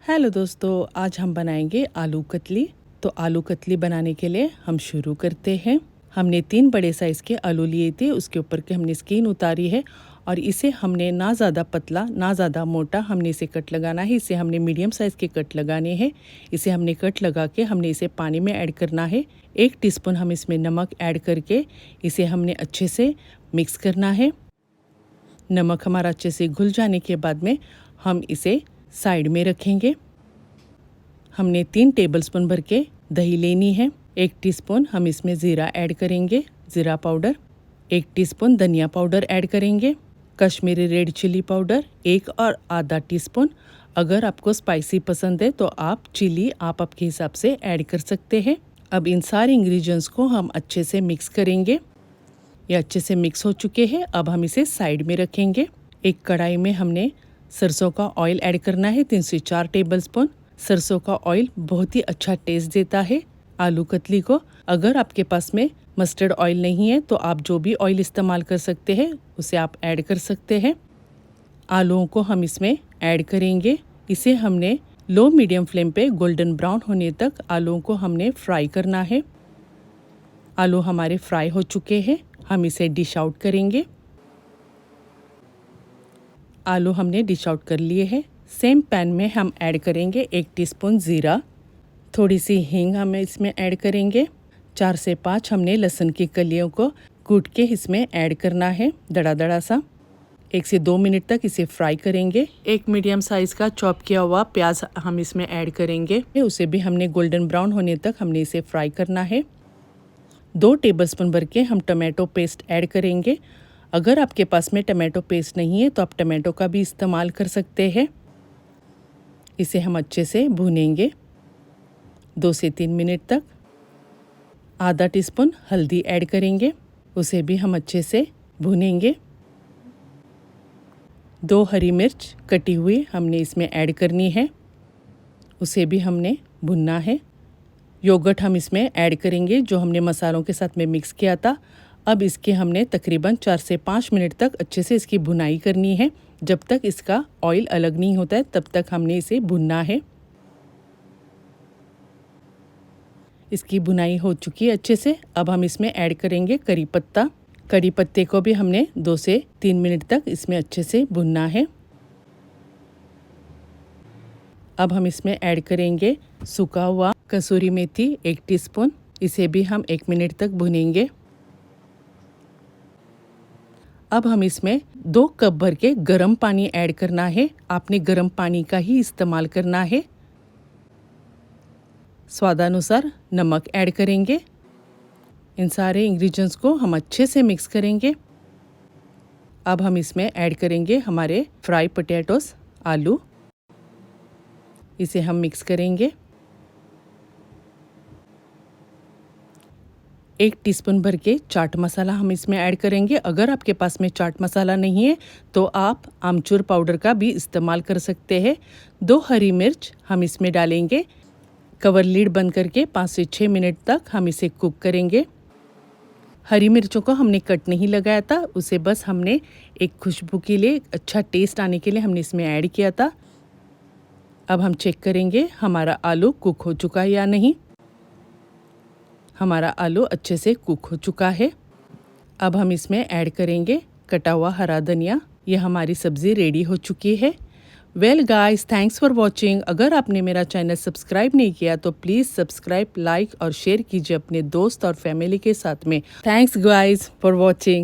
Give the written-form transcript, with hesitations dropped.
Hello दोस्तों, आज हम बनाएंगे आलू कतली। तो आलू कतली बनाने के लिए हम शुरू करते हैं। हमने 3 बड़े साइज़ के आलू लिए थे, उसके ऊपर के हमने स्किन उतारी है और इसे हमने ना ज़्यादा पतला ना ज़्यादा मोटा हमने इसे कट लगाना है। इसे हमने मीडियम साइज़ के कट लगाने हैं। इसे हमने कट लगा के हमने इसे पानी में ऐड करना है। 1 टीस्पून हम इसमें नमक ऐड करके इसे हमने अच्छे से मिक्स करना है। नमक हमारा अच्छे से घुल जाने के बाद में हम इसे साइड में रखेंगे। हमने 3 टेबलस्पून भर के दही लेनी है। 1 टीस्पून हम इसमें ज़ीरा ऐड करेंगे, ज़ीरा पाउडर। 1 टीस्पून धनिया पाउडर ऐड करेंगे। कश्मीरी रेड चिली पाउडर 1 और आधा टीस्पून। अगर आपको स्पाइसी पसंद है तो आप चिली आपके हिसाब से ऐड कर सकते हैं। अब इन सारे इंग्रेडिएंट्स को हम अच्छे से मिक्स करेंगे। ये अच्छे से मिक्स हो चुके हैं। अब हम इसे साइड में रखेंगे। एक कढ़ाई में हमने सरसों का ऑयल ऐड करना है, 3 से 4 टेबलस्पून। सरसों का ऑयल बहुत ही अच्छा टेस्ट देता है आलू कतली को। अगर आपके पास में मस्टर्ड ऑयल नहीं है तो आप जो भी ऑयल इस्तेमाल कर सकते हैं उसे आप ऐड कर सकते हैं। आलूओं को हम इसमें ऐड करेंगे। इसे हमने लो मीडियम फ्लेम पे गोल्डन ब्राउन होने तक आलूओं को हमने फ्राई करना है। आलू हमारे फ्राई हो चुके हैं। हम इसे डिश आउट करेंगे। आलू हमने डिश आउट कर लिए हैं। सेम पैन में हम ऐड करेंगे 1 टीस्पून ज़ीरा, थोड़ी सी हींग हम इसमें ऐड करेंगे। 4 से 5 हमने लहसुन की कलियों को कूट के इसमें ऐड करना है, दड़ा दड़ा सा। 1 से 2 मिनट तक इसे फ्राई करेंगे। 1 मीडियम साइज़ का चॉप किया हुआ प्याज हम इसमें ऐड करेंगे। उसे भी हमने गोल्डन ब्राउन होने तक हमने इसे फ्राई करना है। 2 टेबलस्पून भर के हम टमाटो पेस्ट ऐड करेंगे। अगर आपके पास में टमाटो पेस्ट नहीं है तो आप टमाटो का भी इस्तेमाल कर सकते हैं। इसे हम अच्छे से भूनेंगे 2 से 3 मिनट तक। आधा टीस्पून हल्दी ऐड करेंगे, उसे भी हम अच्छे से भूनेंगे। 2 हरी मिर्च कटी हुई हमने इसमें ऐड करनी है, उसे भी हमने भुनना है। योगर्ट हम इसमें ऐड करेंगे जो हमने मसालों के साथ में मिक्स किया था। अब इसके हमने तकरीबन 4 से 5 मिनट तक अच्छे से इसकी भुनाई करनी है। जब तक इसका ऑयल अलग नहीं होता है तब तक हमने इसे भुनना है। इसकी भुनाई हो चुकी है अच्छे से। अब हम इसमें ऐड करेंगे करी पत्ता। करी पत्ते को भी हमने 2 से 3 मिनट तक इसमें अच्छे से भुनना है। अब हम इसमें ऐड करेंगे सूखा हुआ कसूरी मेथी 1 टीस्पून। इसे भी हम 1 मिनट तक भुनेंगे। अब हम इसमें 2 कप भर के गर्म पानी ऐड करना है। आपने गर्म पानी का ही इस्तेमाल करना है। स्वादानुसार नमक ऐड करेंगे। इन सारे इंग्रेडिएंट्स को हम अच्छे से मिक्स करेंगे। अब हम इसमें ऐड करेंगे हमारे फ्राई पोटैटोस, आलू। इसे हम मिक्स करेंगे। 1 टीस्पून भर के चाट मसाला हम इसमें ऐड करेंगे। अगर आपके पास में चाट मसाला नहीं है तो आप आमचूर पाउडर का भी इस्तेमाल कर सकते हैं। 2 हरी मिर्च हम इसमें डालेंगे। कवर लीड बंद करके 5 से 6 मिनट तक हम इसे कुक करेंगे। हरी मिर्चों को हमने कट नहीं लगाया था, उसे बस हमने एक खुशबू के लिए, अच्छा टेस्ट आने के लिए हमने इसमें ऐड किया था। अब हम चेक करेंगे हमारा आलू कुक हो चुका है या नहीं। हमारा आलू अच्छे से कुक हो चुका है। अब हम इसमें ऐड करेंगे कटा हुआ हरा धनिया। ये हमारी सब्ज़ी रेडी हो चुकी है। Well guys, thanks for watching. अगर आपने मेरा चैनल सब्सक्राइब नहीं किया तो प्लीज़ सब्सक्राइब, लाइक और शेयर कीजिए अपने दोस्त और फैमिली के साथ में। Thanks guys for watching.